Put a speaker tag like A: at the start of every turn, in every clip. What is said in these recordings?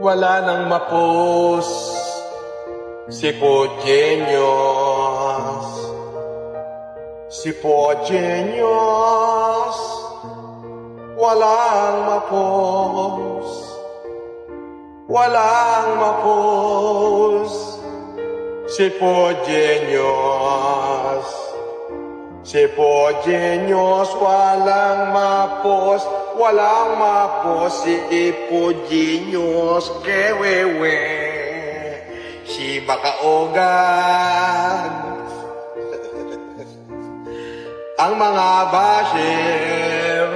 A: Wala nang mapos si Pogenius. Si Pogenius walang mapos. Walang mapos si Pogenius. Si Pogenius walang mapos. Walang mapos si Pogenius. Kewewe si makaogan. Ang mga basher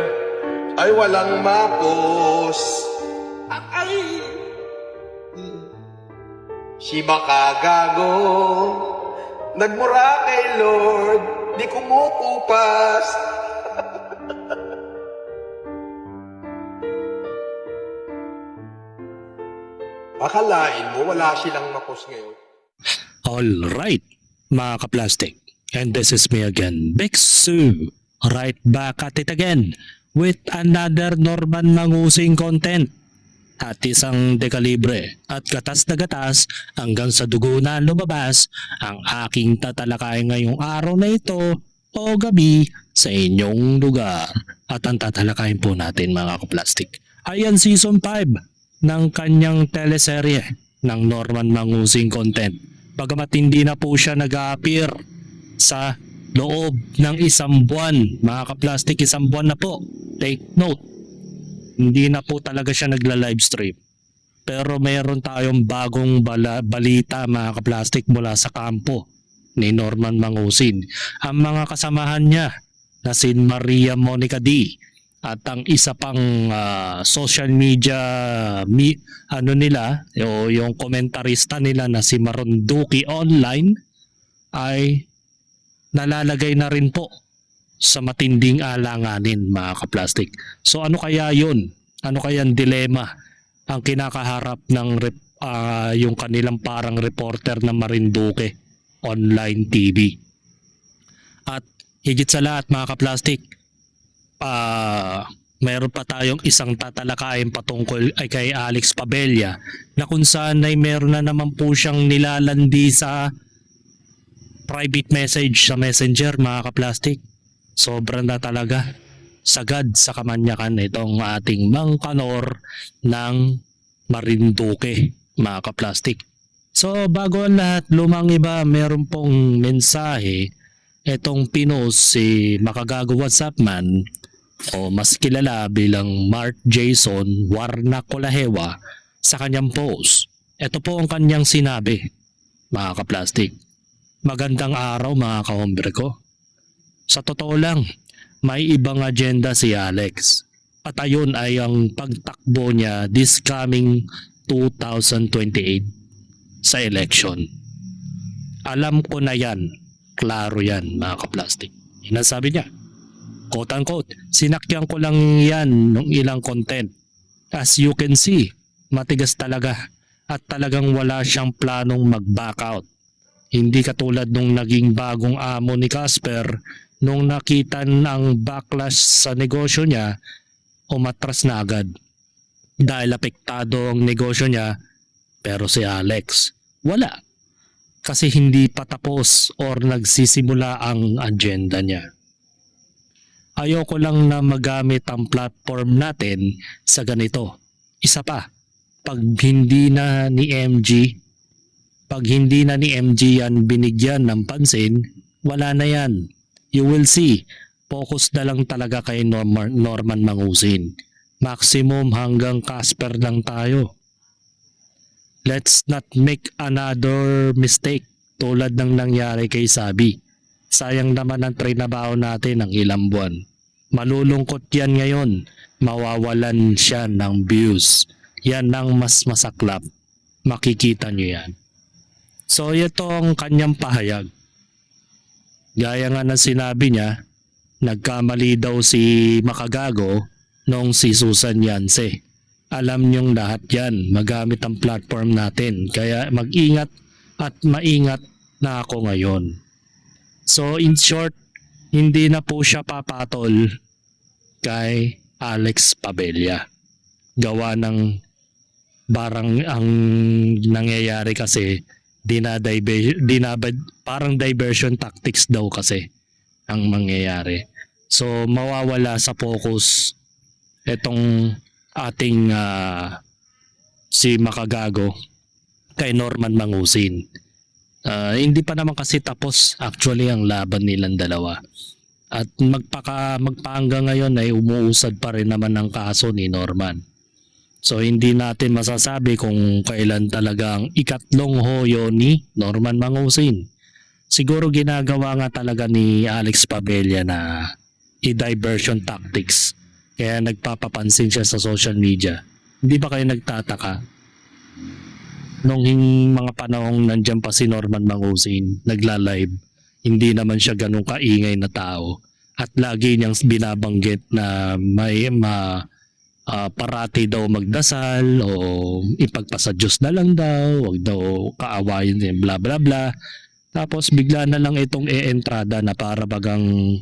A: ay walang mapos. Ay! Si makagago nagmura kay Lord, di kumukupas. Akalain mo wala silang mapos ngayon?
B: Alright, mga kaplastic. And this is me again, Bixu. Right back at it again with another Norman Mangusing content. At isang dekalibre at gatas na gatas hanggang sa dugo na lumabas ang aking tatalakay ngayong araw na ito o gabi sa inyong lugar. At ang tatalakayin po natin mga kaplastic ay ang season 5 ng kanyang teleserye ng Norman Mangusing content. Bagamat hindi na po siya nag-a-appear sa loob ng isang buwan, mga kaplastic, isang buwan na po. Take note, hindi na po talaga siya nagla-livestream. Pero mayroon tayong bagong balita mga kaplastic mula sa kampo ni Norman Mangusing. Ang mga kasamahan niya na si Maria Monica D at ang isa pang social media nila o yung komentarista nila na si Maronduki Online ay nalalagay na rin po sa matinding alanganin mga kaplastic. So ano kaya yun? Ano kaya ang dilema ang kinakaharap ng yung kanilang parang reporter na Marinduque Online TV? At higit sa lahat mga kaplastic, mayroon pa tayong isang tatalakayin patungkol ay kay Alex Pabella na kung saan ay meron na naman po siyang nilalandi sa private message sa Messenger mga kaplastic. Sobrang na talaga sagad sa kamanyakan itong ating mangkanor ng Marinduque mga kaplastic. So bago ang lahat, lumang iba, meron pong mensahe itong pinost si Makagago WhatsApp Man o mas kilala bilang Mark Jason Warnacolahewa sa kanyang post. Ito po ang kanyang sinabi mga kaplastic. Magandang araw mga kahombre ko. Sa totoo lang, may ibang agenda si Alex. At ayun ay ang pagtakbo niya this coming 2028 sa election. Alam ko na yan. Klaro yan mga kaplastic. Yan ang sabi niya. Quote unquote, sinakyan ko lang yan ng ilang content. As you can see, matigas talaga at talagang wala siyang planong mag-back out. Hindi katulad nung naging bagong amo ni Casper nung nakita ng backlash sa negosyo niya, umatras na agad. Dahil apektado ang negosyo niya, pero si Alex, wala. Kasi hindi pa tapos or nagsisimula ang agenda niya. Ayoko lang na magamit ang platform natin sa ganito. Isa pa, pag hindi na ni MG yan binigyan ng pansin, wala na yan. You will see, focus na lang talaga kay Norman Mangusing. Maximum hanggang Casper lang tayo. Let's not make another mistake tulad ng nangyari kay Sabi. Sayang naman ang trinabaho natin ng ilang buwan. Malulungkot yan ngayon. Mawawalan siya ng views. Yan ang mas masaklap. Makikita nyo yan. So ito ang kanyang pahayag. Gaya nga ng sinabi niya, nagkamali daw si Makagago nung si Susan Yance. Alam niyong lahat yan, magamit ang platform natin. Kaya mag-ingat at maingat na ako ngayon. So in short, hindi na po siya papatol kay Alex Pabella. Gawa ng Parang ang nangyayari kasi parang diversion tactics daw kasi ang mangyayari. So mawawala sa focus itong ating si Makagago kay Norman Mangusin. Hindi pa naman kasi tapos actually ang laban nilang dalawa. At magpahanggang ngayon ay umuusad pa rin naman ang kaso ni Norman. So hindi natin masasabi kung kailan talagang ikatlong hoyo ni Norman Mangusin. Siguro ginagawa nga talaga ni Alex Pabella na i-diversion tactics. Kaya nagpapapansin siya sa social media. Hindi ba kayo nagtataka? Nung mga panahong nandyan pa si Norman Mangusin, nagla-live, hindi naman siya ganun kaingay na tao. At lagi niyang binabanggit na parati daw magdasal o ipagpasa Diyos na lang daw, wag daw kaawayin din, bla bla bla. Tapos bigla na lang itong entrada na para bagang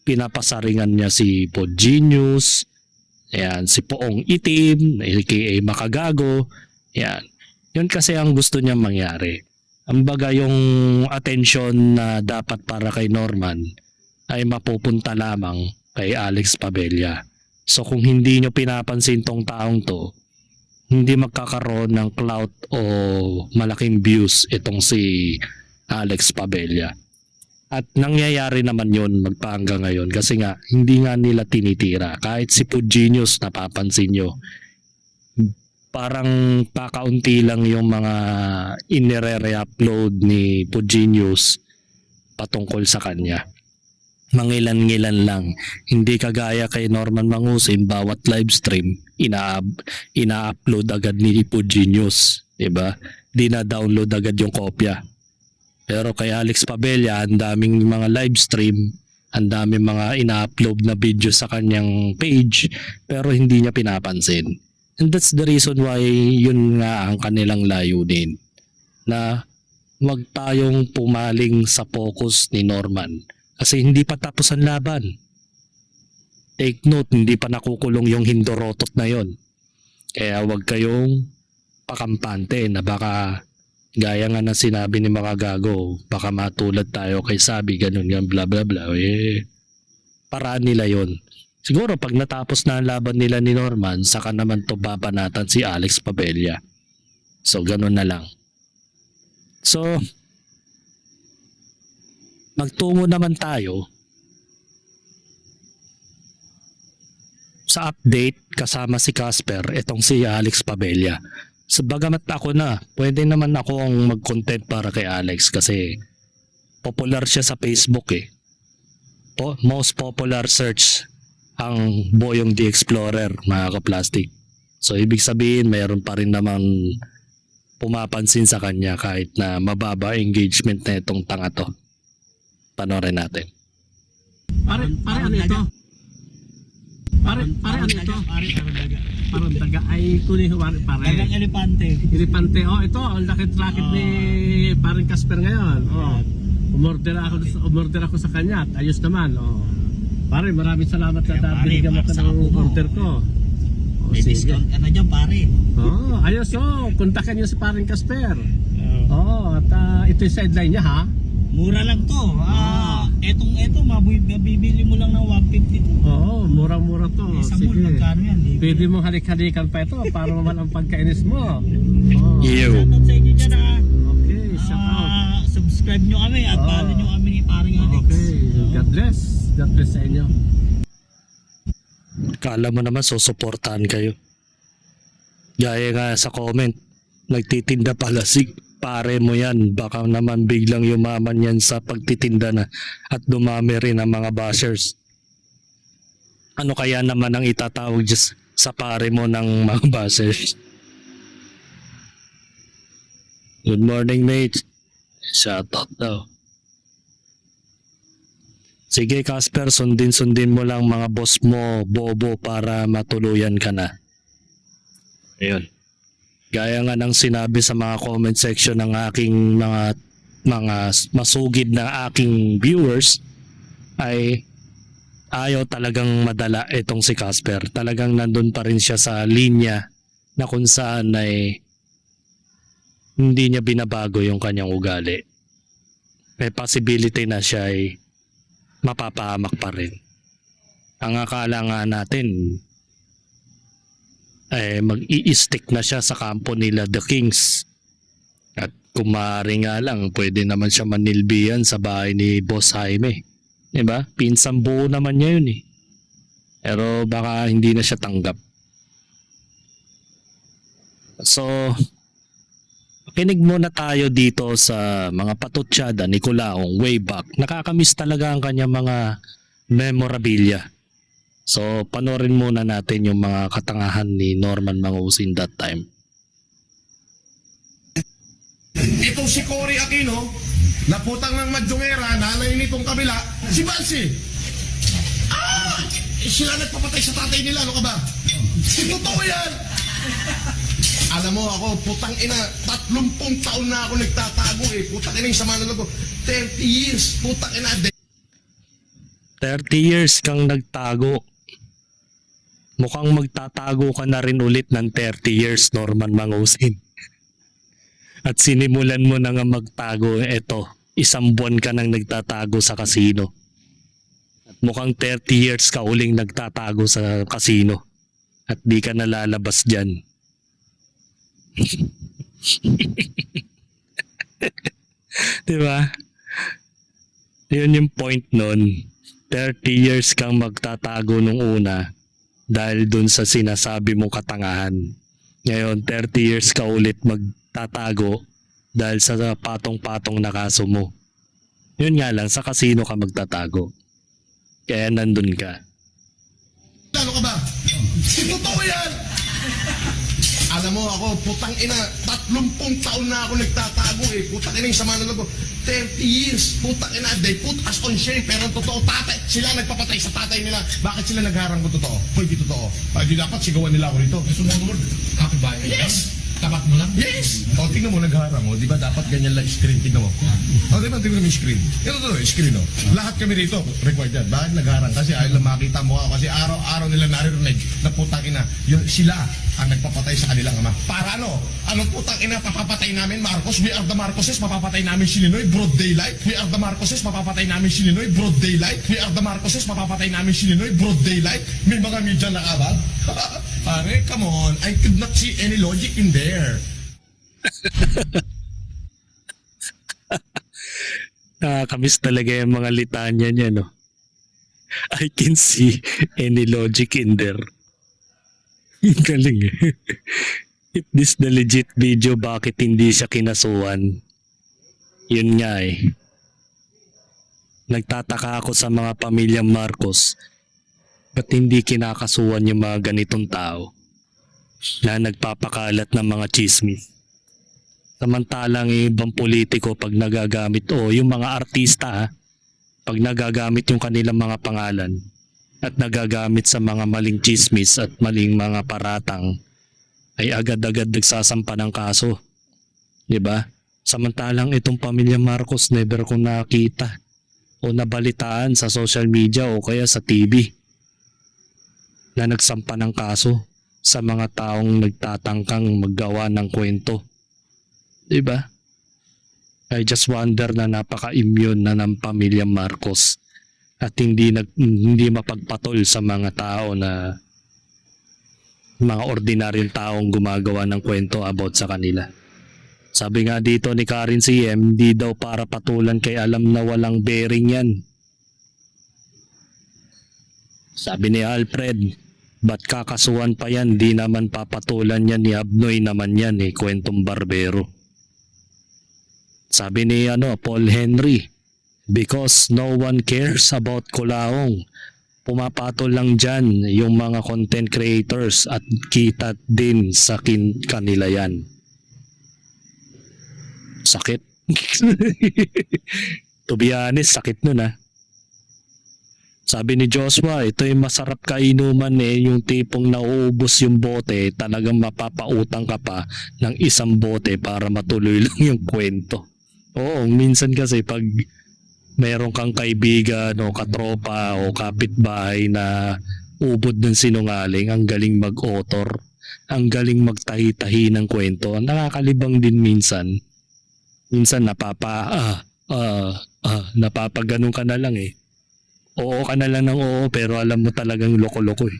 B: pinapasaringan niya si Pod Genius, ayan, si Poong Itim, aka Makagago, ayan. Yun kasi ang gusto niya mangyari. Ang baga yung attention na dapat para kay Norman ay mapupunta lamang kay Alex Pabella. So kung hindi nyo pinapansin tong taong to, hindi magkakaroon ng clout o malaking views itong si Alex Pabella. At nangyayari naman yun magpahanggang ngayon kasi nga hindi nga nila tinitira. Kahit si Pod Genius, napapansin nyo, parang pakaunti lang yung mga inire-upload ni Pod Genius patungkol sa kanya. Mangilan-ngilan lang. Hindi kagaya kay Norman Mangusin, bawat live stream ina-upload agad ni Pod Genius, 'di ba? Dina-download agad yung kopya. Pero kay Alex Pabella, ang daming mga live stream, ang daming mga ina-upload na video sa kanyang page, pero hindi niya pinapansin. And that's the reason why yun nga ang kanilang layunin, na wag tayong pumaling sa focus ni Norman. Kasi hindi pa tapos ang laban. Take note, hindi pa nakukulong yung Hindorotot na yon. Kaya wag kayong pakampante na baka gaya nga na sinabi ni Makagago, baka matulad tayo kay Sabi, ganun yan, bla bla bla. Paraan nila yon. Siguro pag natapos na ang laban nila ni Norman, saka naman to babanatan si Alex Pabella. So ganun na lang. So magtungo naman tayo sa update kasama si Casper, itong si Alex Pabella. So bagamat ako na, pwede naman ako ang mag-content para kay Alex kasi popular siya sa Facebook eh. Most popular search ang Boyong the Explorer, mga ka-plastic. So ibig sabihin mayroon pa rin naman pumapansin sa kanya kahit na mababa engagement na itong tanga to. Panoorin natin.
C: Pare ano ito? Pare ano ito? Parang daga ay kunin pare.
D: Dagang elepante.
C: Elepante. Oh, ito ang lakit-lakit ni parang Casper ngayon. Oh. Umorder ako sa kanya at ayos naman. Oh. Pare, maraming salamat sa binigyan mo ka ng order ko. Oh,
D: May discount ka na dyan, pare.
C: Oh, ayos oh. Kontakin niyo si parang Casper. Oh, at ito yung sideline niya ha.
D: Mura lang to. Eto, mabibili mo lang ng 150 to.
C: Oo, murang-mura to.
D: Sa mall, magkano yan?
C: Pwede mo halik-halikan pa ito para mawala ang pagkainis mo. Oh.
B: Ew.
D: Shoutout sa inyo dyan ha.
C: Okay, shout out.
D: Subscribe nyo kami at follow nyo kami ni paring Alex.
C: Okay, God bless. God bless sa inyo.
B: Kala mo naman susuportahan kayo. Gaya nga sa comment, nagtitinda pala si pare mo yan. Baka naman biglang yumaman yan sa pagtitinda na at dumami rin ang mga bashers. Ano kaya naman ang itatawag just sa pare mo ng mga bashers? Good morning, mate. Shoutout daw. Sige, Casper, sundin mo lang mga boss mo, bobo, para matuluyan ka na. Ayun. Gaya nga ng sinabi sa mga comment section ng aking mga masugid na aking viewers, ay ayaw talagang madala itong si Casper. Talagang nandun pa rin siya sa linya na kung saan ay hindi niya binabago yung kanyang ugali. May possibility na siya ay mapapahamak pa rin. Ang akala nga natin ay mag-i-stick na siya sa kampo nila The Kings. At kung maaari nga lang, pwede naman siya manilbihan sa bahay ni Boss Jaime. Diba? Pinsang buo naman niya yun eh. Pero baka hindi na siya tanggap. So, kinig muna tayo dito sa mga patutsada ni Culaong way back. Nakakamiss talaga ang kanyang mga memorabilia. So, panoorin muna natin yung mga katangahan ni Norman Mangusin that time.
E: Itong si Cory Aquino, naputang ng Madjongera, nanay nitong kabila, si Bansi. Sila nagpapatay sa tatay nila, ano ka ba? Totoo yan! Alam mo ako, putang ina, 30 taon na ako nagtatago eh. Putang ina yung sama na ko. 30 years, putang ina.
B: 30 years kang nagtago. Mukhang magtatago ka na rin ulit ng 30 years, Norman Mangusin. At sinimulan mo na nga magtago, eto, 1 buwan ka nang nagtatago sa kasino. At mukhang 30 years ka uling nagtatago sa kasino. At di ka nalalabas dyan. Diba? Yun yung point nun. 30 years kang magtatago nung una dahil dun sa sinasabi mong katangahan. Ngayon, 30 years ka ulit magtatago dahil sa patong-patong na kaso mo. Yun nga lang, sa kasino ka magtatago. Kaya nandun ka.
E: Ano ka ba? Totoo yan! Alam mo ako, putang ina, 30 taon na ako nagtatago eh. Putang ina yung sama na ko. 30 years, putang ina, they put us on shame. Pero ang totoo, tatay, sila nagpapatay sa tatay nila. Bakit sila nagharang ko totoo? Pwede totoo. Di dapat sigawan nila ako rito. Sumunod, happy bayan. Yes! Tapat mo lang? Yes! O, tingnan mo, nagharang mo. Di ba dapat ganyan lang screen? Tingnan mo. O, di ba, tingnan mo yung screen. Ito to, screen o. Lahat kami rito, required yan. Bakit nagharang? Kasi ayaw lang makita mo ako. Kasi araw-araw nila naririnig na putang ina. Yun, sila ang nagpapatay sa kanilang ama. Para ano? Anong putang ina papapatay namin, Marcos? We are the Marcoses, mapapatay namin si Ninoy, broad daylight. We are the Marcoses, mapapatay namin si Ninoy, broad daylight. We are the Marcoses, mapapatay namin si Ninoy, broad daylight. May mga media na kabag. Pare, come on. I could not see any logic in there.
B: Nakakamiss talaga yung mga litanya niya, no? I can see any logic in there. Galing eh. If this the legit video, bakit hindi siya kinasuhan? Yun nga eh. Nagtataka ako sa mga pamilyang Marcos. Ba't hindi kinakasuhan yung mga ganitong tao na nagpapakalat ng mga chismis? Samantalang ibang politiko pag nagagamit o yung mga artista pag nagagamit yung kanilang mga pangalan at nagagamit sa mga maling chismis at maling mga paratang ay agad-agad nagsasampa ng kaso. 'Di ba? Samantalang itong pamilya Marcos never ko nakita o nabalitaan sa social media o kaya sa TV na nagsampa ng kaso sa mga taong nagtatangkang maggawa ng kwento. Diba? I just wonder na napaka-immune na ng pamilya Marcos at hindi mapagpatol sa mga tao na mga ordinaryong taong gumagawa ng kwento about sa kanila. Sabi nga dito ni Karen CM, hindi daw para patulan kay alam na walang bearing yan. Sabi ni Alfred, ba't kakasuhan pa yan? Di naman papatulan yan ni Abnoy naman yan eh, kwentong barbero. Sabi ni Paul Henry, because no one cares about Culaong. Pumapatol lang dyan yung mga content creators at kita din sa kanila yan. Sakit. To be honest, sakit nun Sabi ni Joshua, ito yung masarap kainuman yung tipong nauubos yung bote, talagang mapapautang ka pa ng 1 bote para matuloy lang yung kwento. Oo, minsan kasi pag meron kang kaibigan o katropa o kapitbahay na ubod ng sinungaling, ang galing mag-author. ang galing magtahi-tahi ng kwento. Nakakalibang din minsan. Minsan napapaganon ka na lang eh. Oo ka na lang ng oo pero alam mo talagang loko-loko eh.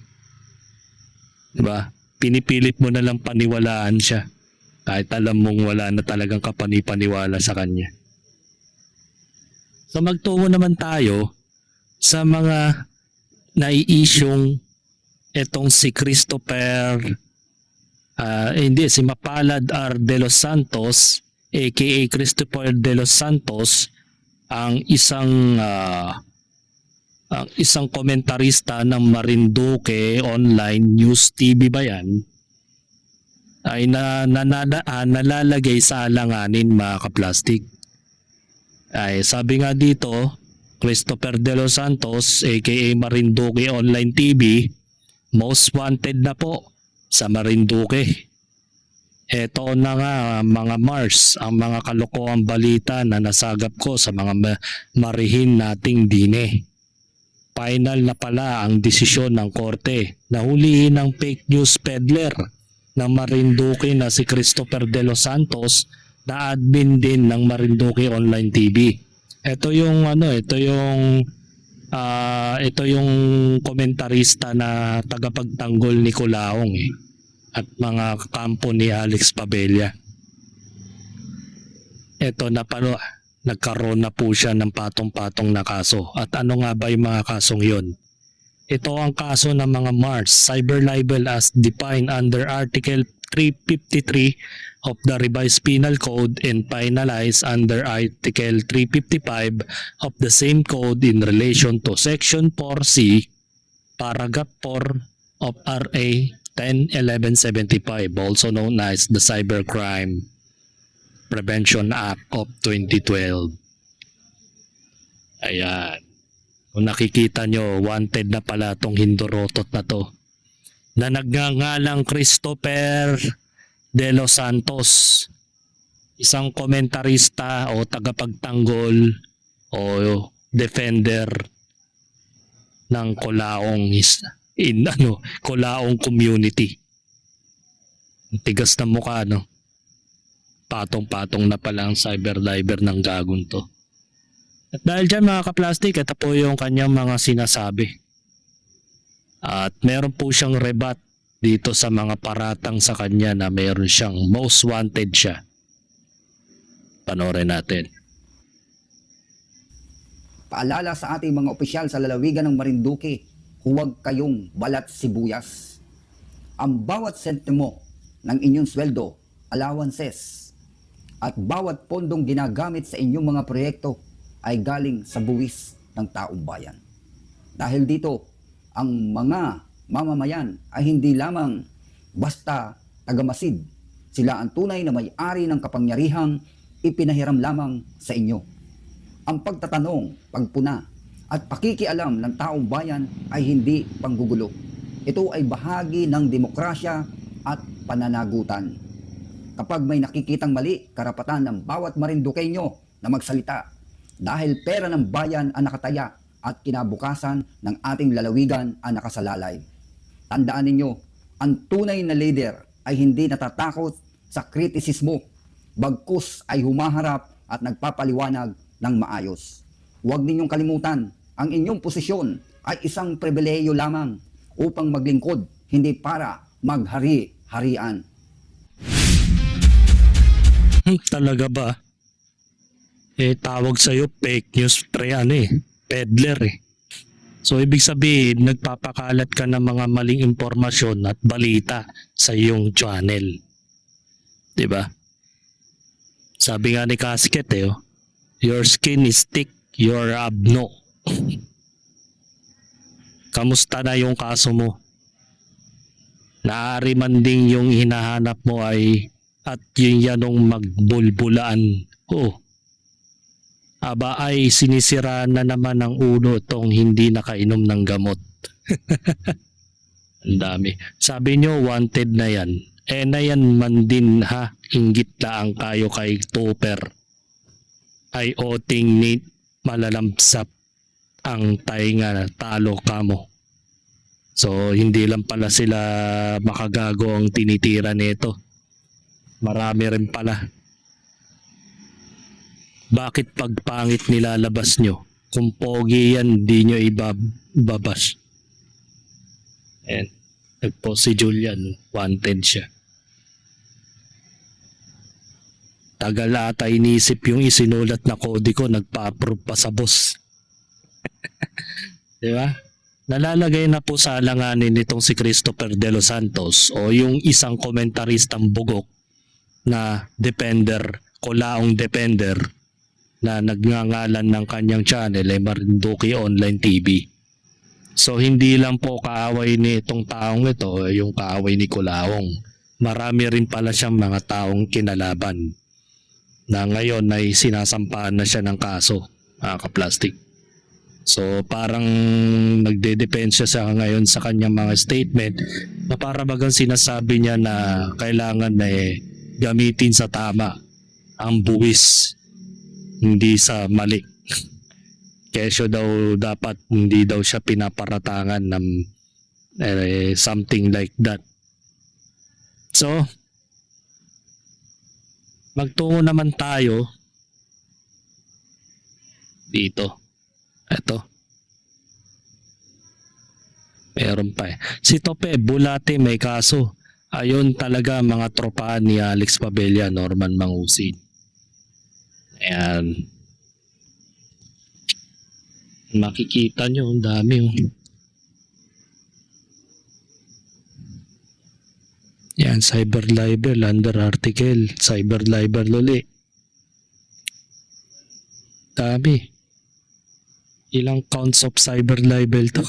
B: Diba? Pinipilit mo na lang paniwalaan siya. Kahit alam mong wala na talagang kapanipaniwala sa kanya. So magtungo naman tayo sa mga nai-issueng etong si Christopher si Mapalad R. De Los Santos aka Christopher De Los Santos ang isang komentarista ng Marinduque Online News TV ba yan ay nalalagay sa alanganin mga kaplastik. Ay sabi nga dito, Christopher De Los Santos aka Marinduque Online TV, most wanted na po sa Marinduque. Eto na nga mga Mars, ang mga kalokohang balita na nasagap ko sa mga marihin nating dine. Final na pala ang desisyon ng korte na hulihin ng fake news peddler ng Marinduque na si Christopher De Los Santos na admin din ng Marinduque Online TV. Ito yung komentarista na tagapagtanggol ni Colaong at mga kampo ni Alex Pabella. Ito na pala, nagkaroon na po siya ng patong-patong na kaso. At ano nga ba yung mga kasong yun? Ito ang kaso ng mga Mars, cyber libel as defined under Article 353 of the Revised Penal Code and finalized under Article 355 of the same code in relation to Section 4C, Paragraph 4 of RA 101175, also known as the Cybercrime Prevention Act of 2012. Ayan. Kung nakikita nyo, wanted na pala tong hindorotot na to. Na nagngangalang Christopher De Los Santos. Isang komentarista o tagapagtanggol o defender ng Colaong community. Tigas na mukha, no? Patong-patong na pala ang cyber-liber ng gagon to. At dahil dyan mga kaplastik, ito po yung kanyang mga sinasabi. At meron po siyang rebat dito sa mga paratang sa kanya na meron siyang most wanted siya. Panoorin natin.
F: Paalala sa ating mga opisyal sa lalawigan ng Marinduque, huwag kayong balat sibuyas. Ang bawat sentimo ng inyong sweldo, allowances, at bawat pondong ginagamit sa inyong mga proyekto ay galing sa buwis ng taong bayan. Dahil dito, ang mga mamamayan ay hindi lamang basta tagamasid. Sila ang tunay na may-ari ng kapangyarihang ipinahiram lamang sa inyo. Ang pagtatanong, pagpuna, at pakikialam ng taong bayan ay hindi panggugulo. Ito ay bahagi ng demokrasya at pananagutan. Kapag may nakikitang mali, karapatan ng bawat Marinduqueño na magsalita dahil pera ng bayan ang nakataya at kinabukasan ng ating lalawigan ang nakasalalay. Tandaan ninyo, ang tunay na leader ay hindi natatakot sa kritisismo, bagkus ay humaharap at nagpapaliwanag ng maayos. Huwag ninyong kalimutan, ang inyong posisyon ay isang pribileyo lamang upang maglingkod, hindi para maghari-harian.
B: Talaga ba? Tawag sa'yo fake news peddler . So ibig sabihin, nagpapakalat ka ng mga maling impormasyon at balita sa iyong channel. 'Di ba? Sabi nga ni Casket your skin is thick, you're abno. Kamusta na yung kaso mo? Naari man ding yung hinahanap mo ay at yung yanong magbulbulaan. Aba ay sinisira na naman ng ulo tong hindi nakainom ng gamot. Ang dami. Sabi nyo wanted na yan. Na yan man din ha. Inggit laang kayo kay Tupper. Ay oting ni malalamsap ang tainga talo kamo. So hindi lang pala sila makagago ang tinitira nito. Marami rin pala. Bakit pag pangit nilalabas nyo? Kung pogi yan, di nyo ibabas. Ayan. Nagpost si Julian, wanted siya. Tagal ata inisip yung isinulat na kode ko, nagpa-approve pa sa boss. Di ba? Nalalagay na po sa alanganin nitong si Christopher De Los Santos o yung isang komentaristang bugok na depender, kulaong depender na nagngangalan ng kanyang channel ay Marinduque Online TV. So hindi lang po kaaway ni itong taong ito, yung kaaway ni Kulaong. Marami rin pala siyang mga taong kinalaban na ngayon ay sinasampahan na siya ng kaso, mga kaplastik. So parang nagdedepensya siya ngayon sa kanyang mga statement na para bagang sinasabi niya na kailangan na gamitin sa tama ang buwis, hindi sa mali. Kesyo daw dapat hindi daw siya pinaparatangan ng something like that. So, magtungo naman tayo dito. Ito. Meron pa eh. Si Tope, Bulate may kaso. Ayun talaga mga tropahan ni Alex Pabella, Norman Mangusin. Ayan. Makikita nyo, ang dami. Yan, cyber libel, under article, cyber libel uli. Dami. Ilang counts of cyber libel to?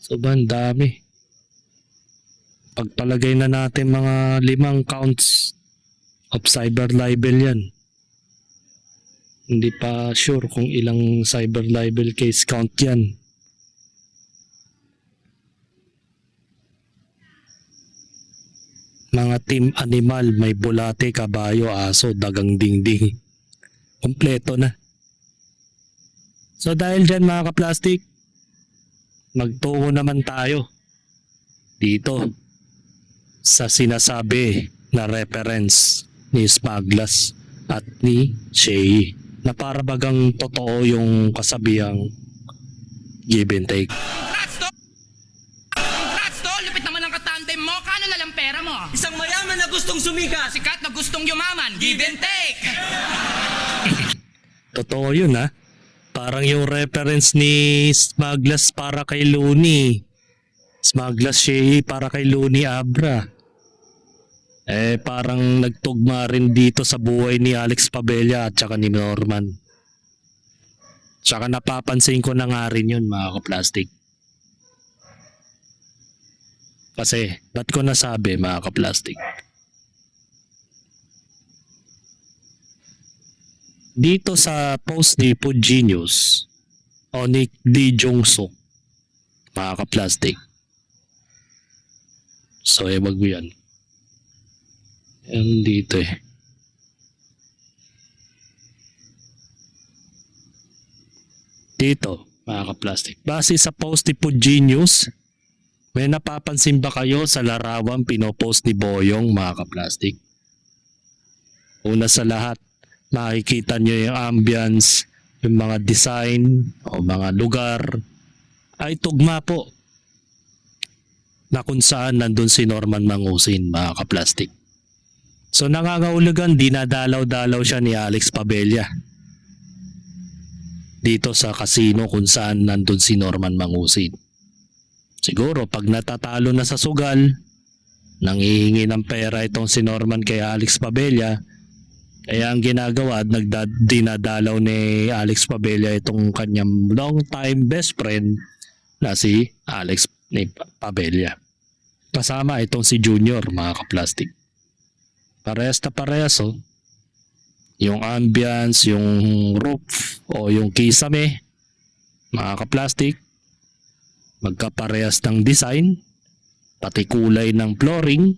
B: So ba, ang dami. Pagpalagay na natin mga 5 counts of cyber libel yan. Hindi pa sure kung ilang cyber libel case count yan. Mga team animal, may bulate, kabayo, aso, dagang dingding. Kompleto na. So dahil dyan mga kaplastik, magtungo naman tayo dito sa sinasabi na reference ni Smaglas at ni Shay na para bagang totoo yung kasabihang give and take.
G: Congrats to! Lupit naman ang katandem mo. Kano na lang pera mo?
D: Isang mayaman na gustong sumikat.
G: Sikat na gustong yumaman. Give and take!
B: Totoo yun ha. Parang yung reference ni Smaglas para kay Looney. Smaglas Shay para kay Looney Abra. Parang nagtugma rin dito sa buhay ni Alex Pabella at saka ni Norman. Tsaka napapansin ko na nga rin yun mga kaplastik. Kasi, ba't ko nasabi mga kaplastik? Dito sa post ni Food Genius o ni Lee Jong-suk, mga kaplastik. So, wag mo yan. Yan dito eh. Dito, mga kaplastik. Base sa post ni Food Genius, may napapansin ba kayo sa larawang pinopost ni Boyong, mga kaplastik? Una sa lahat, makikita nyo yung ambience, yung mga design o mga lugar ay tugma po na kung saan nandun si Norman Mangusin, mga kaplastik. So nangangahulugan, dinadalaw-dalaw siya ni Alex Pabella dito sa casino kung saan nandun si Norman Mangusin. Siguro pag natatalo na sa sugal, nanghihingi ng pera itong si Norman kay Alex Pabella. Kaya ang ginagawa, dinadalaw ni Alex Pabella itong kanyang long time best friend na si Alex ni Pabella. Kasama itong si Junior, mga kaplastik. Parehas na parehas oh. Yung ambience, yung roof o yung kisame, mga kaplastik, magkaparehas ng design, pati kulay ng flooring,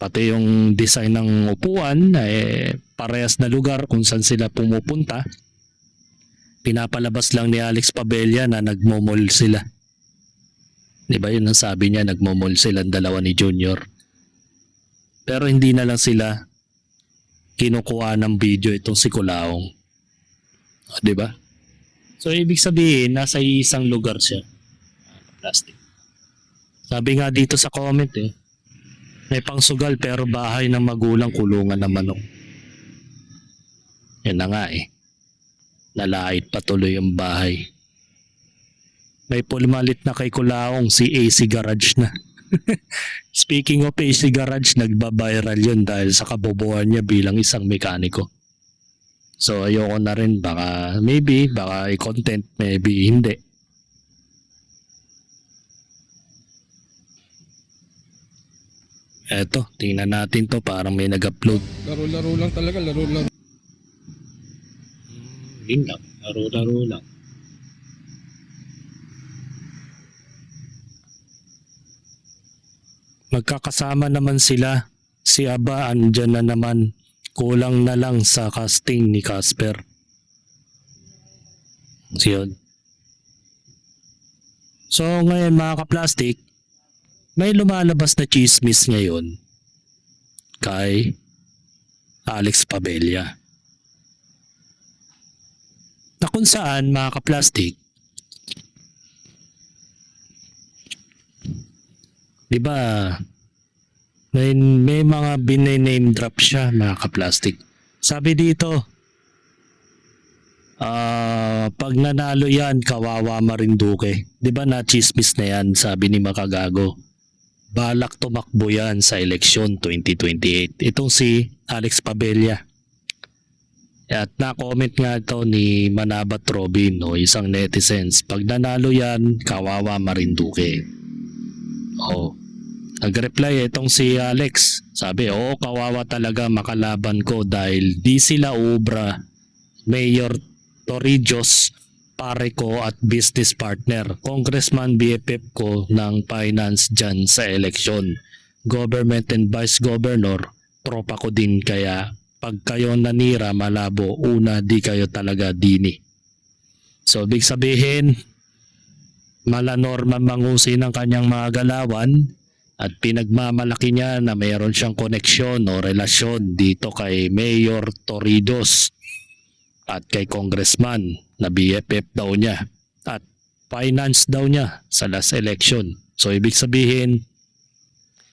B: pati yung design ng upuan, parehas na lugar kung saan sila pumupunta. Pinapalabas lang ni Alex Pabella na nagmomol sila. Di ba yun ang sabi niya, nagmomol silang dalawa ni Junior. Pero hindi na lang sila kinukuha ng video itong si Kulaong. O, di ba? So ibig sabihin, nasa isang lugar siya. Plastic. Sabi nga dito sa comment may pangsugal pero bahay ng magulang kulungan ng manok. Yan na nga nalait patuloy yung bahay. May pulmalit na kay Kulaong si AC Garage na. Speaking of AC Garage, nagba-viral yun dahil sa kabobohan niya bilang isang mekaniko. So ayoko na rin, baka i-content, maybe hindi. Eto, tingnan natin to, parang may nag-upload.
A: Laro-laro lang talaga, laro lang.
B: Yun lang, laro-laro lang. Magkakasama naman sila. Si Aba andyan na naman. Kulang na lang sa casting ni Casper. Yun. So ngayon mga ka-plastic, may lumalabas na chismis ngayon kay Alex Pabella. Na kung saan mga ka-plastic, di ba, may mga binay-name drop siya mga ka-plastic. Sabi dito, pag nanalo yan, kawawa Marinduque. Di ba na chismis na yan, sabi ni Makagago. Balak tumakbo yan sa eleksyon 2028. Itong si Alex Pabella. At na-comment nga ito ni Manabat Robin, isang netizens. Pag nanalo yan, kawawa Marinduque. Nag-reply itong si Alex. Sabi, kawawa talaga makalaban ko dahil di sila ubra. Mayor Torrijos, pare ko at business partner. Congressman BFF ko ng finance dyan sa eleksyon. Government and Vice Governor, tropa ko din kaya pag kayo nanira malabo, una di kayo talaga dini. So, big sabihin, malanorman mangusi ng kanyang mga galawan at pinagmamalaki niya na mayroon siyang koneksyon o relasyon dito kay Mayor Torrijos at kay Congressman na BFF daw niya at finance daw niya sa last election. So ibig sabihin,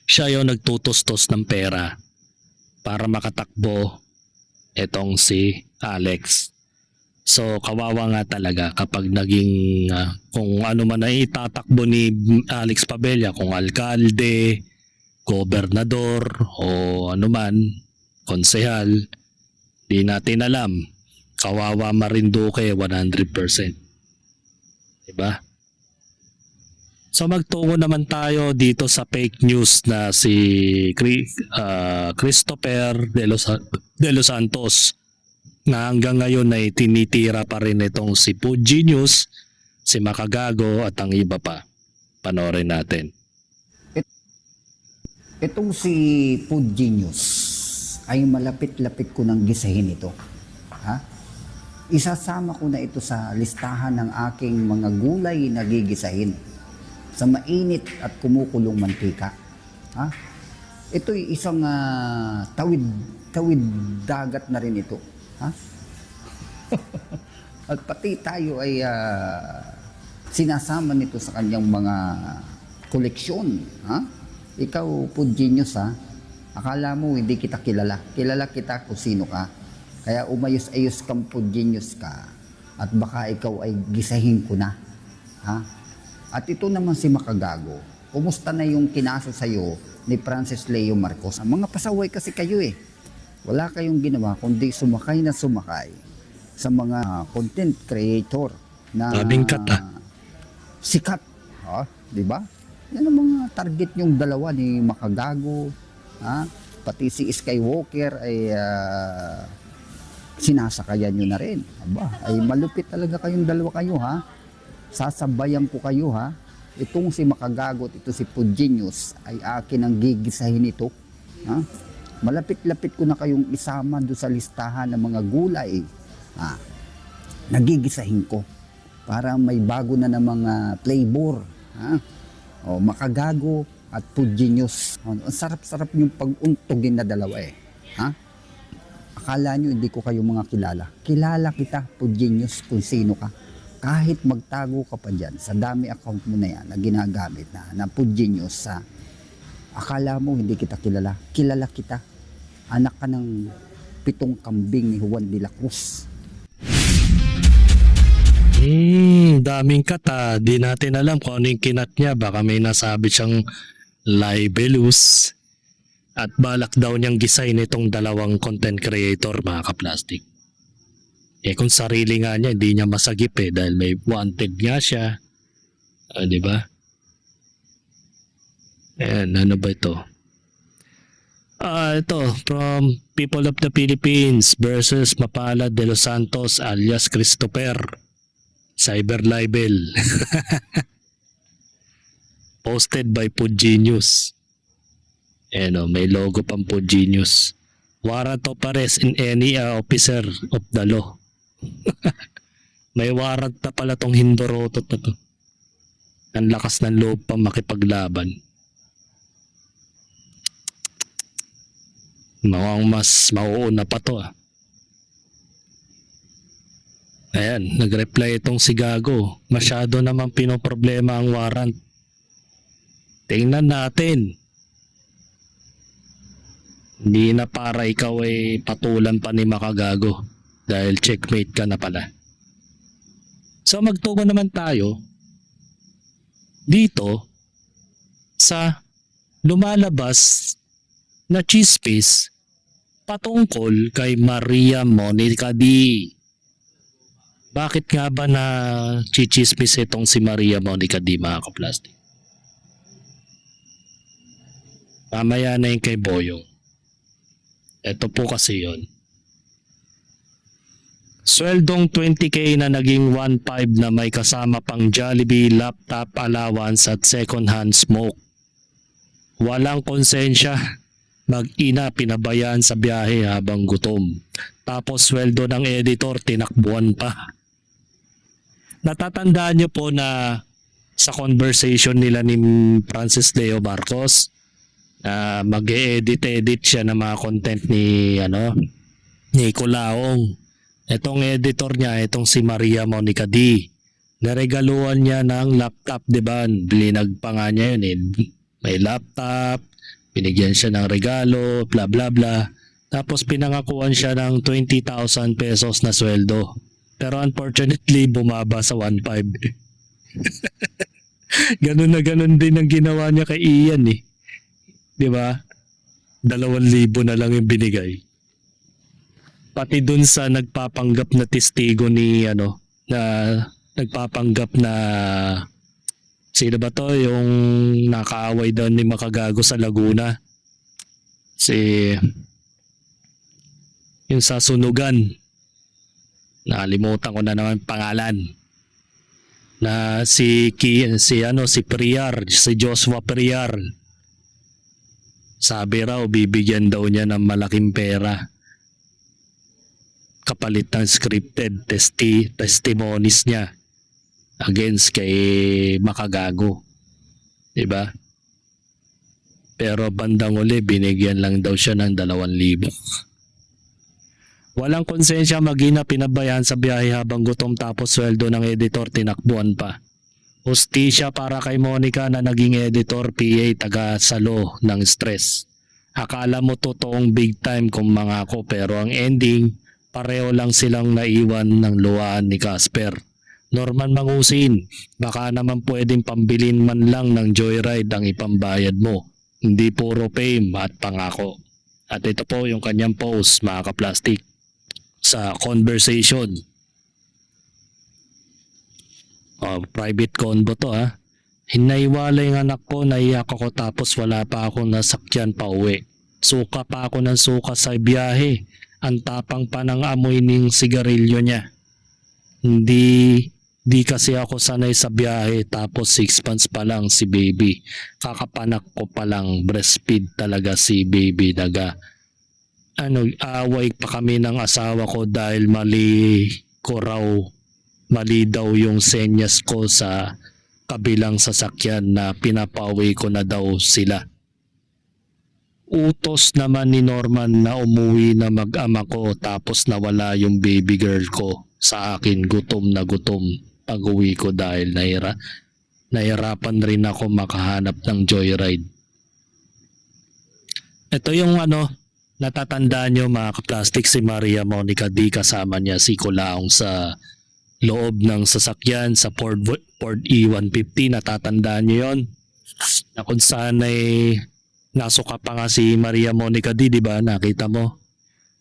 B: siya yung nagtutustos ng pera para makatakbo etong si Alex. So kawawa nga talaga kapag naging kung ano man ay itatakbo ni Alex Pabella, kung alkalde, gobernador o ano man, konsehal, di natin alam. Kawawa Marinduque 100%. Diba? So magtungo naman tayo dito sa fake news na si Christopher de los Santos na hanggang ngayon ay tinitira pa rin itong si Puji News, si Makagago at ang iba pa. Panoorin natin.
F: Itong si Puji News ay malapit-lapit ko nang gisahin ito. Isasama ko na ito sa listahan ng aking mga gulay na gigisahin sa mainit at kumukulong mantika. Ito'y isang tawid dagat na rin ito. At pati tayo ay sinasama nito sa kanyang mga koleksyon. Ikaw, Pudgenius, akala mo hindi kita kilala. Kilala kita kung sino ka. Kaya umayos-ayos kang Pudgenius ka at baka ikaw ay gisahin ko na. At ito naman si Makagago. Kumusta na yung kinasa sa'yo ni Francis Leo Marcos? Mga pasaway kasi kayo Wala kayong ginawa kundi sumakay na sumakay sa mga content creator na sikat. Di ba? Yan ang mga target yung dalawa ni Makagago. Pati si Skywalker ay sinasakayan nyo na rin. Ay malupit talaga kayong dalawa kayo Sasabayan ko kayo Itong si Makagago at ito si Pudgenius ay akin ang gigisahin ito. Malapit-lapit ko na kayong isama doon sa listahan ng mga gulay nagigisahin ko para may bago na ng mga flavor. Ha? O, Makagago at Food Genius. Ang sarap-sarap yung pag-untugin na dalawa eh. Ha? Akala nyo hindi ko kayo mga kilala. Kilala kita, Food Genius, kung sino ka. Kahit magtago ka pa dyan, sa dami account mo na yan na ginagamit na Food Genius, akala mo hindi kita kilala. Kilala kita. Anak ka ng 7 kambing ni Juan de la Cruz.
B: Daming kata. Di natin alam kung ano yung kinat niya. Baka may nasabi siyang libelous. At balak daw niyang gisay nitong dalawang content creator, mga kaplastik. Kung sarili nga niya, hindi niya masagip dahil may wanted nga siya. Di ba? Ayan, ano ba ito? Ito, from People of the Philippines versus Mapalad de los Santos alias Christopher. Cyber libel. Posted by Food Genius. May logo pang Food Genius. Warrant of arrest in any officer of the law. May warrant na pala tong Hindorotot na to. Ang lakas ng loob pang makipaglaban. Mukhang mas mauuna pa to Ayan, nag-reply itong si Gago. Masyado naman pinoproblema ang warrant. Tingnan natin. Hindi na para ikaw ay patulan pa ni Makagago. Dahil checkmate ka na pala. So magtungo naman tayo dito sa lumalabas na chismis patungkol kay Maria Monica D. Bakit nga ba na chichismis itong si Maria Monica D, mga kaplastik? Mamaya na yung kay Boyong. Ito po kasi yon. Sweldong 20k na naging 1.5 na may kasama pang Jollibee, laptop allowance at second hand smoke. Walang konsensya. Mag-ina pinabayaan sa biyahe habang gutom. Tapos sweldo ng editor tinakbuhan pa. Natatandaan niyo po na sa conversation nila ni Francis Leo Marcos, mag-edit siya ng mga content ni Colaong. Itong editor niya, itong si Maria Monica D. Naregaluhan niya ng laptop, di ba? Binag pa nga niya yun May laptop, binigyan siya ng regalo, bla bla bla. Tapos pinangakuan siya ng 20,000 pesos na sweldo. Pero unfortunately, bumaba sa 1.5. Ganun na ganun din ang ginawa niya kay Ian Di ba? 2,000 na lang yung binigay. Pati dun sa nagpapanggap na testigo na nagpapanggap na sino ba to? Yung nakaaway daw ni Makagago sa Laguna. Yung sa Sunugan. Nakalimutan ko na naman pangalan. Na si Priar, si Joshua Priar. Sabi raw bibigyan daw niya ng malaking pera. Kapalit ng scripted testimonies niya against kay Makagago. Diba? Pero bandang uli, binigyan lang daw siya ng 2,000. Walang konsensya mag-ina pinabayaan sa biyahe habang gutom tapos sweldo ng editor tinakbuhan pa. Hustisya para kay Monica na naging editor PA taga Salo ng stress. Akala mo totoong big time kung mangako pero ang ending pareho lang silang naiwan ng luwaan ni Casper. Norman Mangusin, baka naman pwedeng pambilin man lang ng joyride ang ipambayad mo. Hindi puro fame at pangako. At ito po yung kanyang post, mga kaplastik, sa conversation. Private convo to Hinaiwala yung anak ko, naiyak ako tapos wala pa ako nasakyan pa uwi. Suka pa ako ng suka sa biyahe. Ang tapang pa ng amoy ng sigarilyo niya. Di kasi ako sanay sa biyahe tapos 6 months pa lang si baby. Kakapanak ko pa lang, breastfeed talaga si baby daga. Away pa kami ng asawa ko dahil mali ko raw mali daw yung senyas ko sa kabilang sasakyan na pinapauwi ko na daw sila. Utos naman ni Norman na umuwi na mag-ama ko tapos nawala yung baby girl ko sa akin, gutom na gutom pag-uwi ko dahil nahirapan rin ako makahanap ng joyride. Ito yung natatandaan nyo mga kaplastik, si Maria Monica D, kasama niya si Kulaong sa loob ng sasakyan sa Ford E150. Natatandaan nyo yon, na kung saan ay nasuka pa nga si Maria Monica D, di ba? Nakita mo,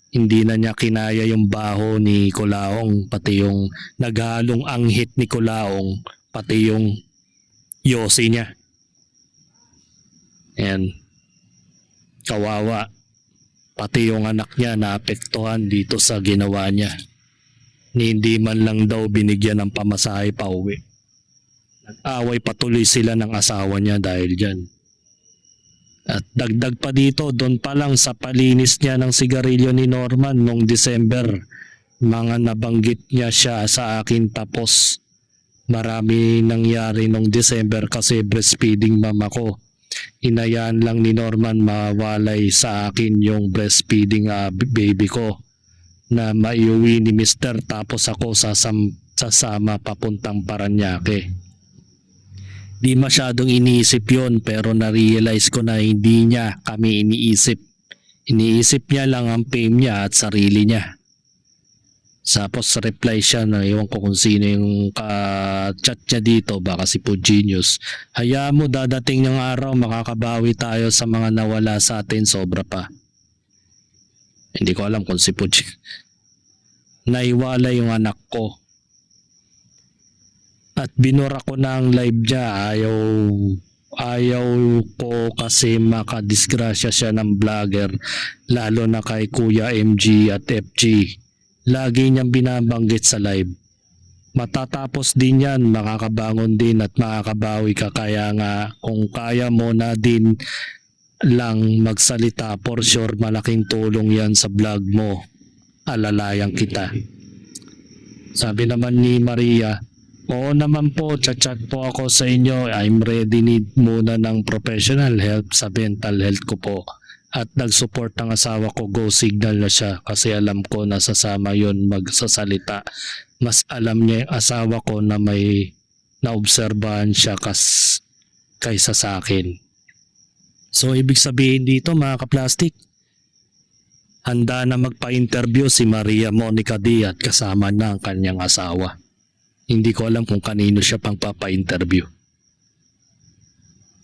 B: hindi na niya kinaya yung baho ni Kulaong, pati yung naghalong anghit ni Kulaong, pati yung yosi niya. Ayan, kawawa. Pati yung anak niya naapektuhan dito sa ginawa niya. Hindi man lang daw binigyan ng pamasahe pa uwi. Nag-away patuloy sila ng asawa niya dahil dyan. At dagdag pa dito, doon pa lang sa palinis niya ng sigarilyo ni Norman noong December, mga nabanggit niya siya sa akin, tapos marami nangyari noong December kasi breastfeeding mama ko. Inayaan lang ni Norman mawalay sa akin yung breastfeeding baby ko na maiuwi ni Mr. tapos ako sasama papuntang Paranaque. Di masyadong iniisip yon, pero na-realize ko na hindi niya kami iniisip. Iniisip niya lang ang fame niya at sarili niya. Tapos reply siya na ewan ko kung sino yung chat niya dito, baka si Pugenius. Hayaan mo, dadating ng araw makakabawi tayo sa mga nawala sa atin, sobra pa. Hindi ko alam kung si Pugenius. Naiwala yung anak ko. At binura ko na ang live niya. Ayaw ko kasi makadisgrasya siya ng vlogger, lalo na kay Kuya MG at FG. Lagi niyang binabanggit sa live. Matatapos din yan, makakabangon din at makakabawi ka, kaya nga kung kaya mo na din lang magsalita, for sure malaking tulong yan sa vlog mo. Alalayan kita. Sabi naman ni Maria, oo naman po, chat po ako sa inyo. I'm ready, need muna ng professional help sa mental health ko po. At nag-support ang asawa ko, go signal na siya kasi alam ko nasasama yon magsasalita. Mas alam niya yung asawa ko na may naobserbahan siya kaysa sa akin. So ibig sabihin dito mga kaplastik, handa na magpa-interview si Maria Monica D at kasama na ang kanyang asawa. Hindi ko alam kung kanino siya pang papa-interview.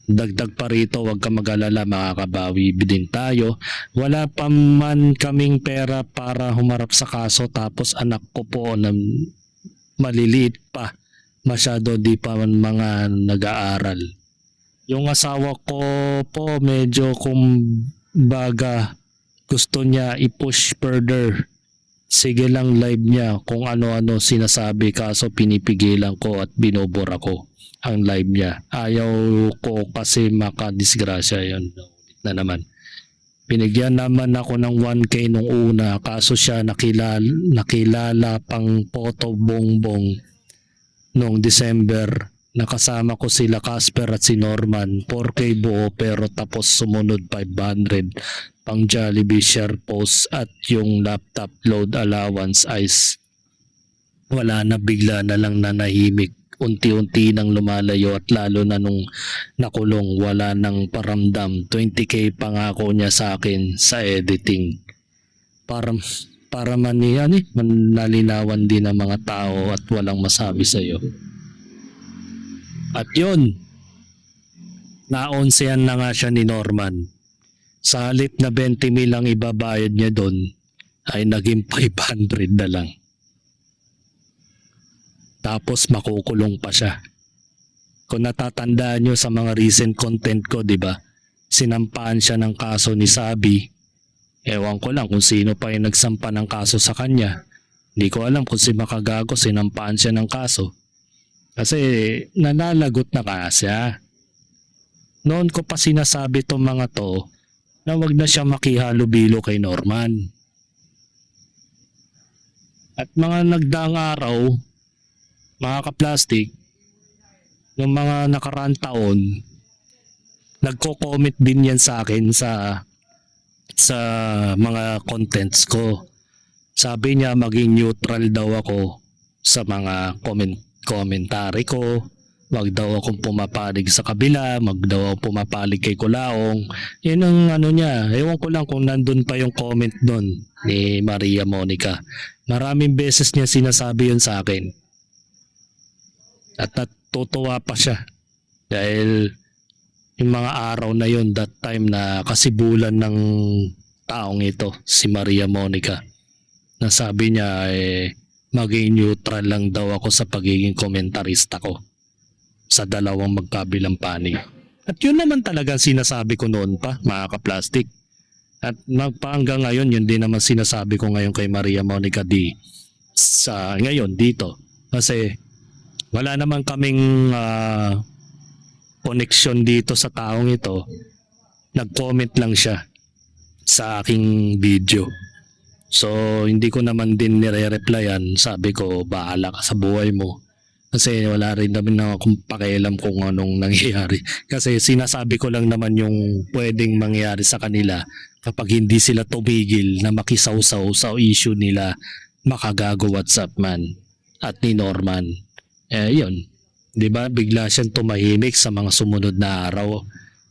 B: Dagdag pa rito, huwag ka mag-alala, makakabawi din tayo. Wala pa man kaming pera para humarap sa kaso, tapos anak ko po na maliliit pa, masyado di pa man mga nag-aaral. Yung asawa ko po medyo kumbaga gusto niya i-push further. Sige lang live niya kung ano-ano sinasabi, kaso pinipigilan ko at binobora ko ang live niya. Ayaw ko kasi makadisgrasya, yun na naman. Binigyan naman ako ng 1K nung una, kaso siya nakilala pang photo bongbong noong December. Nakasama ko sila Casper at si Norman. 4K buo pero tapos sumunod 500 pang Jollibee share post at yung laptop load allowance is wala na, bigla na lang nanahimik. Unti-unti nang lumalayo at lalo na nung nakulong, wala nang paramdam. 20K pangako niya sa akin sa editing. Para manalinawan din ang mga tao at walang masabi sa iyo. At yun, naonsehan na nga siya ni Norman. Sa halip na 20,000 ang ibabayad niya doon, ay naging 500 na lang. Tapos makukulong pa siya. Kung natatandaan nyo sa mga recent content ko, di ba? Sinampaan siya ng kaso ni Sabi. Ewan ko lang kung sino pa yung nagsampa ng kaso sa kanya. Hindi ko alam kung si Makagago sinampaan siya ng kaso. Kasi nanalagot na siya. Noon ko pa sinasabi tong mga to na wag na siya makihalubilo kay Norman. At mga nagdaang araw, mga ka-plastic, yung mga nakaraang taon, nagko-comment din yan sa akin sa mga contents ko. Sabi niya maging neutral daw ako sa mga komentary ko. Wag daw akong pumapalig sa kabila, wag daw akong pumapalig kay Kulaong. Yun ang ano niya. Ewan ko lang kung nandun pa yung comment doon ni Maria Monica. Maraming beses niya sinasabi yun sa akin. At natutuwa pa siya. Dahil yung mga araw na yun, that time na kasibulan ng taong ito, si Maria Monica, na sabi niya maging neutral lang daw ako sa pagiging komentarista ko sa dalawang magkabilang panig. At yun naman talaga sinasabi ko noon pa, mga ka-plastic. At hanggang ngayon, yun din naman sinasabi ko ngayon kay Maria Monica D. Ngayon dito. Kasi wala naman kaming connection dito sa taong ito. Nag-comment lang siya sa aking video. So hindi ko naman din nire-replyan. Sabi ko, bahala ka sa buhay mo. Kasi wala rin naman akong pakialam kung anong nangyayari. Kasi sinasabi ko lang naman yung pwedeng mangyari sa kanila kapag hindi sila tumigil na makisawsaw sa issue nila Makagago WhatsApp man at ni Norman. Yun. 'Di ba? Bigla siyang tumahimik sa mga sumunod na araw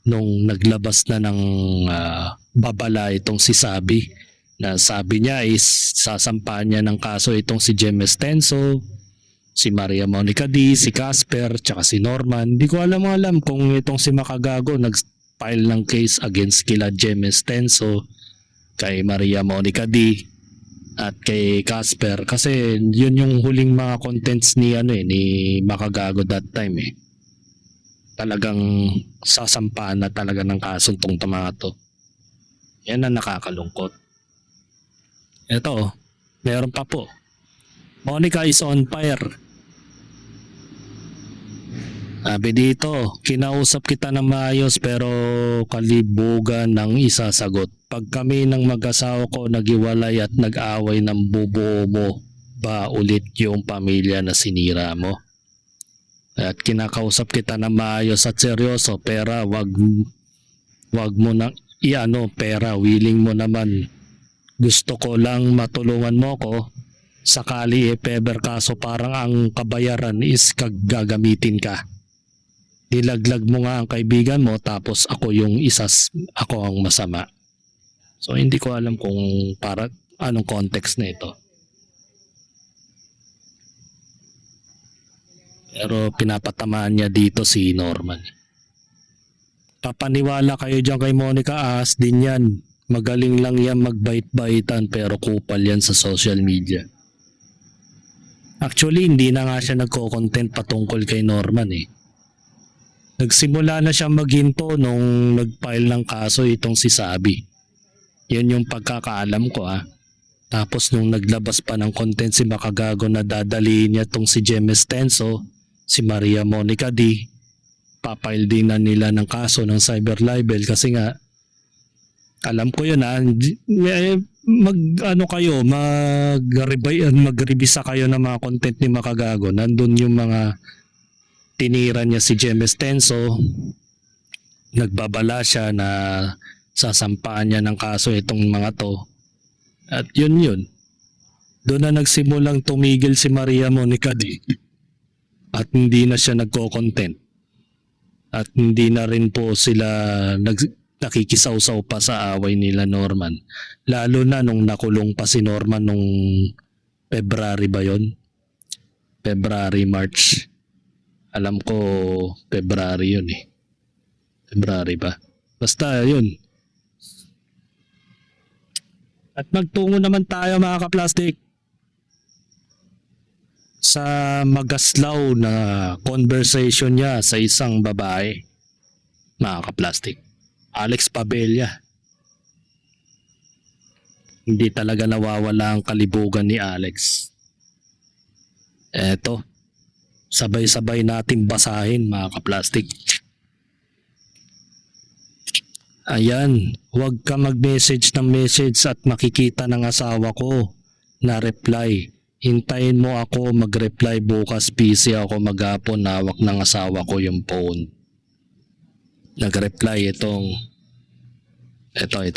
B: nung naglabas na ng babala itong si Sabi, na sabi niya is sasampahan niya ng kaso itong si Jem Estenso, si Maria Monica D, si Casper, tsaka si Norman. Di ko alam kung itong si Makagago nag-file ng case against kila Jem Estenso, kay Maria Monica D, at kay Casper, kasi yun yung huling mga contents ni ni Makagago that time Talagang sasampahan na talaga ng kaso tong mga to. Yan ang nakakalungkot. Ito, meron pa po. Monica is on fire. Sabi dito, kinausap kita ng maayos pero kalibugan ng isasagot. Pag kami ng mag-asawa ko naghiwalay at nag-away ng bubuo mo, ba ulit yung pamilya na sinira mo? At kinakausap kita ng maayos at seryoso, pera wag mo nang pera, willing mo naman. Gusto ko lang matulungan mo ko. Sakali if ever kaso parang ang kabayaran is gagamitin ka. Nilaglag mo nga ang kaibigan mo tapos ako ang masama. So hindi ko alam kung para anong context na ito. Pero pinapatamaan niya dito si Norman. Papaniwala kayo dyan kay Monica, as din yan. Magaling lang yan magbait-baitan pero kupal yan sa social media. Actually, hindi na nga siya nagko-content patungkol kay Norman Nagsimula na siya maghinto nung nag-file ng kaso itong si Sabi. Yun yung pagkakaalam ko Tapos nung naglabas pa ng content si Makagago na dadalihin niya itong si Jem Estenso, si Maria Monica D, papile din na nila ng kaso ng cyber libel kasi nga alam ko yun mag-revisa kayo ng mga content ni Makagago. Nandun yung mga tinira niya si Jem Estenso, nagbabala siya na sasampaan niya ng kaso itong mga to. At yun. Doon na nagsimulang tumigil si Maria Monica D. At hindi na siya nagko-content. At hindi na rin po sila nakikisawsaw pa sa away nila Norman. Lalo na nung nakulong pa si Norman nung February ba yun? February, March. Alam ko February yun February ba? Basta yun. At magtungo naman tayo mga ka-plastic sa magaslaw na conversation niya sa isang babae, mga ka-plastic. Alex Pabella. Hindi talaga nawawala ang kalibugan ni Alex. Eto, sabay-sabay natin basahin mga ka-plastic. Ayan, huwag ka mag-message ng message at makikita ng asawa ko na reply. Hintayin mo ako mag-reply bukas, busy ako maghapon, hawak ng asawa ko yung phone. Nag-reply ito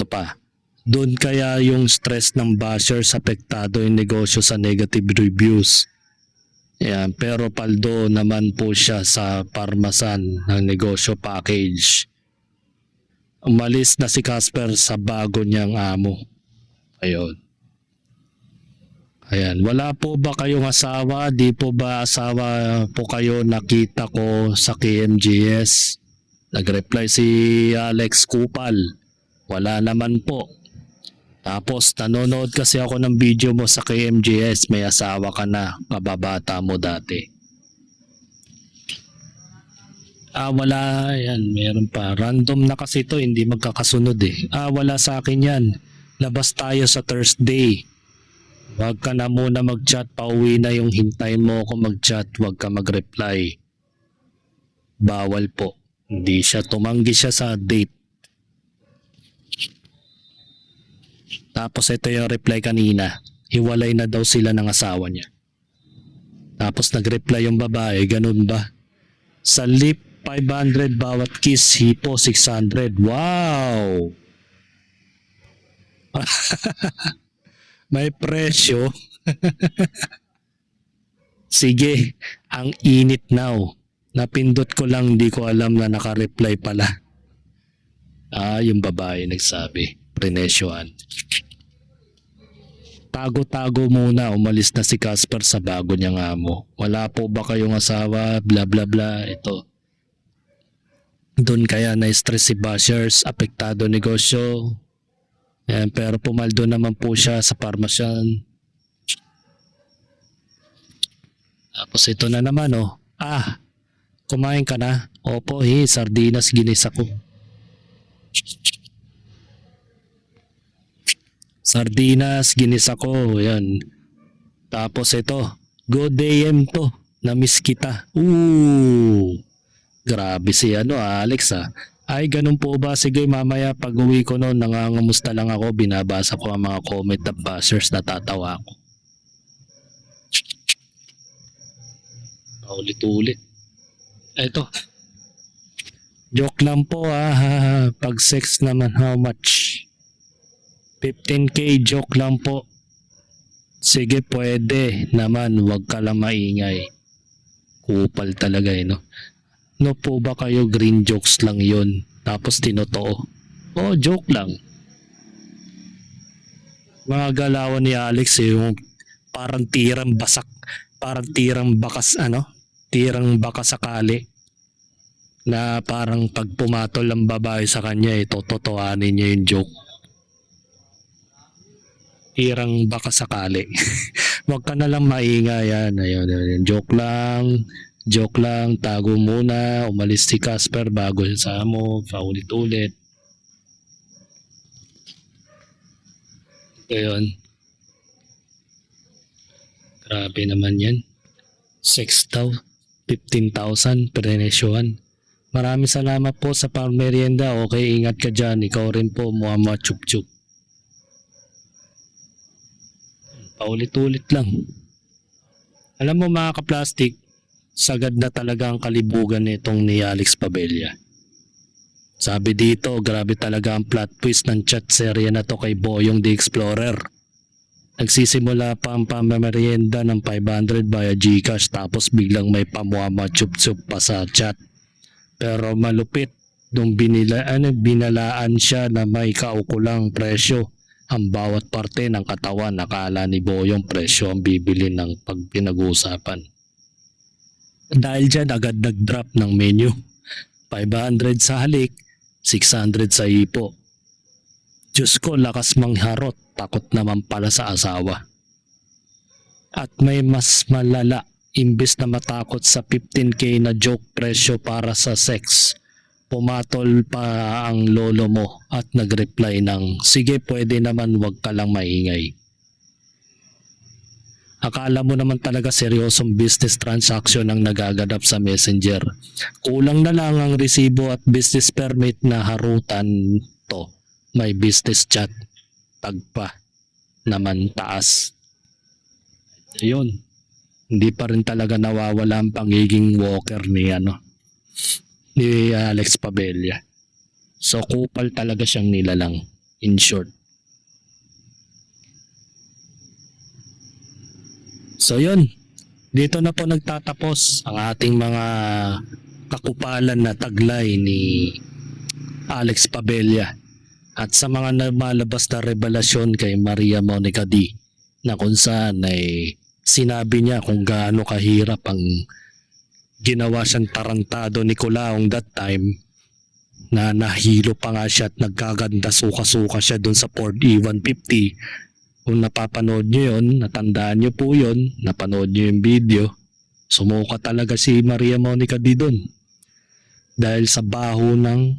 B: pa. Doon kaya yung stress ng bashers, apektado yung negosyo sa negative reviews. Yan, pero paldo naman po siya sa parmasan ng negosyo package. Umalis na si Casper sa bago niyang amo. Ayun. Ayan, wala po ba kayong asawa? Di po ba asawa po kayo nakita ko sa KMGS? Nag-reply si Alex Kupal. Wala naman po. Tapos nanonood kasi ako ng video mo sa KMGS, may asawa ka na, kababata mo dati. Wala yan, meron pa. Random na kasi ito, hindi magkakasunod eh. Wala sa akin yan. Labas tayo sa Thursday. Huwag ka na muna mag-chat, pauwi na yung hintayin mo ako mag-chat, huwag ka mag-reply. Bawal po. Hindi siya, tumanggi siya sa date. Tapos ito yung reply kanina. Hiwalay na daw sila ng asawa niya. Tapos nag-reply yung babae, ganun ba? Sa lip 500 bawat kiss, hipo 600. Wow! May presyo. Sige, ang init now. Napindot ko lang, di ko alam na naka-reply pala. Yung babae nagsabi. Prenesyoan. Tago-tago muna, umalis na si Casper sa bago niyang amo. Wala po ba kayong asawa? Bla bla bla. Ito. Doon kaya na-stress si bashers, apektado negosyo. Ayan, pero pumaldo naman po siya sa parmasyan. Tapos ito na naman kumain ka na? Opo, sardinas ginisa ko. Sardinas ginisa ko, yan. Tapos ito, good AM to, na-miss kita. Grabe si Alex Ay, ganun po ba? Sige, mamaya pag uwi ko noon, nangangamusta lang ako, binabasa ko ang mga comment ng bashers, natatawa ako. Ulit-ulit. Eto. Joke lang po pag sex naman, how much? 15k, joke lang po. Sige, pwede naman, wag ka lang maingay. Kupal talaga no? No po ba kayo, green jokes lang yon tapos tinotoo? Joke lang. Mga galawan ni Alex yung parang tirang basak, parang tirang bakas tirang baka sakali na parang pag pumatol ang babae sa kanya tototohanin niya yung joke. Tirang baka sakali. Wag ka na lang maingay yan. Ayun. Joke lang, tago muna, umalis si Casper bago siya sa amo, paulit-ulit. Ayun. Grabe naman yan. Sex daw, 15,000, prenesyohan. Maraming salamat po sa pang-merienda. Okay, ingat ka dyan. Ikaw rin po, Muhammad Chup-Chup. Paulit-ulit lang. Alam mo mga ka-plastic, sagad na talaga ang kalibugan nitong ni Alex Pabella. Sabi dito, grabe talaga ang plot twist ng chat serye na to kay Boyong the Explorer. Nagsisimula pa ang pamamerienda ng 500 via Gcash tapos biglang may pamuama chup-chup pa sa chat. Pero malupit nung binalaan siya na may kaukulang presyo ang bawat parte ng katawan. Nakala ni Boyong presyo ang bibili ng pag pinag-uusapan. Dahil dyan agad nag-drop ng menu. 500 sa halik, 600 sa hipo. Diyos ko, lakas mangharot, takot naman pala sa asawa. At may mas malala, imbes na matakot sa 15k na joke presyo para sa sex, pumatol pa ang lolo mo at nag-reply ng, sige pwede naman, wag ka lang maingay. Akala mo naman talaga seryosong business transaction ang nagaganap sa Messenger. Kulang na lang ang resibo at business permit na harutan to. May business chat. Tagpa. Naman taas. Ayun, hindi pa rin talaga nawawala ang pagiging walker ni Alex Pabella. So kupal talaga siyang nilalang, in short. So yun, dito na po nagtatapos ang ating mga kakupalan na taglay ni Alex Pabella at sa mga lumalabas na revelasyon kay Maria Monica D na kung saan ay sinabi niya kung gaano kahirap ang ginawa siyang tarantado ni Culaong that time, na nahilo pa nga siya at nagkaganda suka-suka siya doon sa Ford E150. Kung napapanood nyo yun, natandaan nyo po yun, napanood nyo yung video, sumuka talaga si Maria Monica D doon. Dahil sa baho ng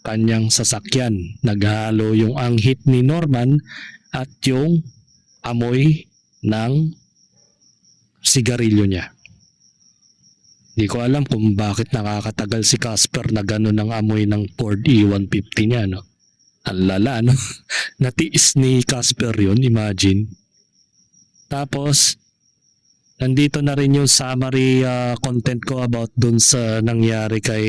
B: kanyang sasakyan, naghalo yung anghit ni Norman at yung amoy ng sigarilyo niya. Di ko alam kung bakit nakakatagal si Casper na gano'n ang amoy ng Ford E150 niya, no? Ang lala, no? Natiis ni Casper yun, imagine. Tapos, nandito na rin yung summary content ko about dun sa nangyari kay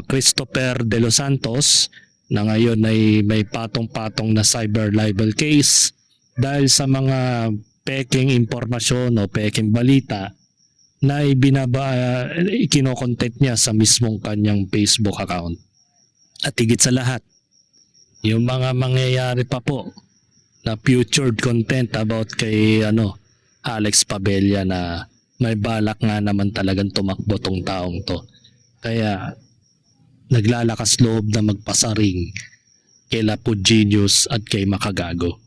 B: Christopher De Los Santos, na ngayon ay may patong-patong na cyber libel case dahil sa mga peking impormasyon o peking balita na ikinokontent niya sa mismong kanyang Facebook account. At higit sa lahat, yung mga mangyayari pa po na featured content about kay Alex Pabella na may balak nga naman talagang tumakbo tong taong to. Kaya naglalakas loob na magpasaring kay Lapu Genius at kay Makagago.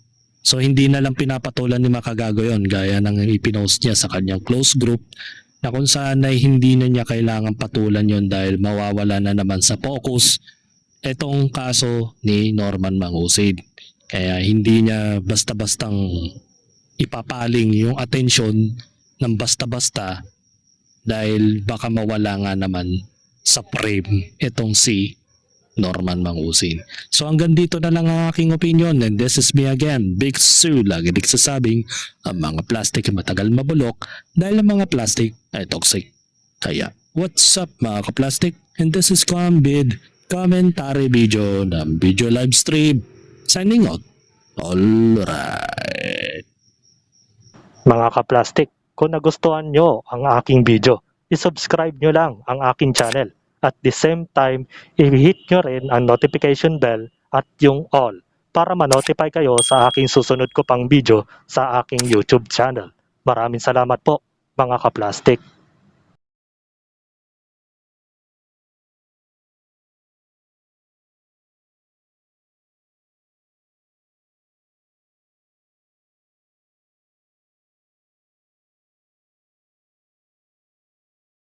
B: So hindi na lang pinapatulan ni Makagago yon, gaya ng ipinost niya sa kanyang close group, na kung saan ay hindi na niya kailangan patulan yon dahil mawawala na naman sa focus itong kaso ni Norman Mangusid. Kaya hindi niya basta-bastang ipapaling yung atensyon ng basta-basta dahil baka mawala nga naman sa frame itong si Norman Mangusin. So hanggang dito na lang ang aking opinion, and this is me again, Big Sue. Lagi nagsasabing ang mga plastic ay matagal mabulok dahil ang mga plastic ay toxic. Kaya what's up mga kaplastic, and this is Combid commentary video ng video live stream. Signing out. Alright.
H: Mga kaplastik, kung nagustuhan nyo ang aking video, isubscribe nyo lang ang aking channel. At the same time, i-hit nyo rin ang notification bell at yung all para ma-notify kayo sa aking susunod ko pang video sa aking YouTube channel. Maraming salamat po mga kaplastik.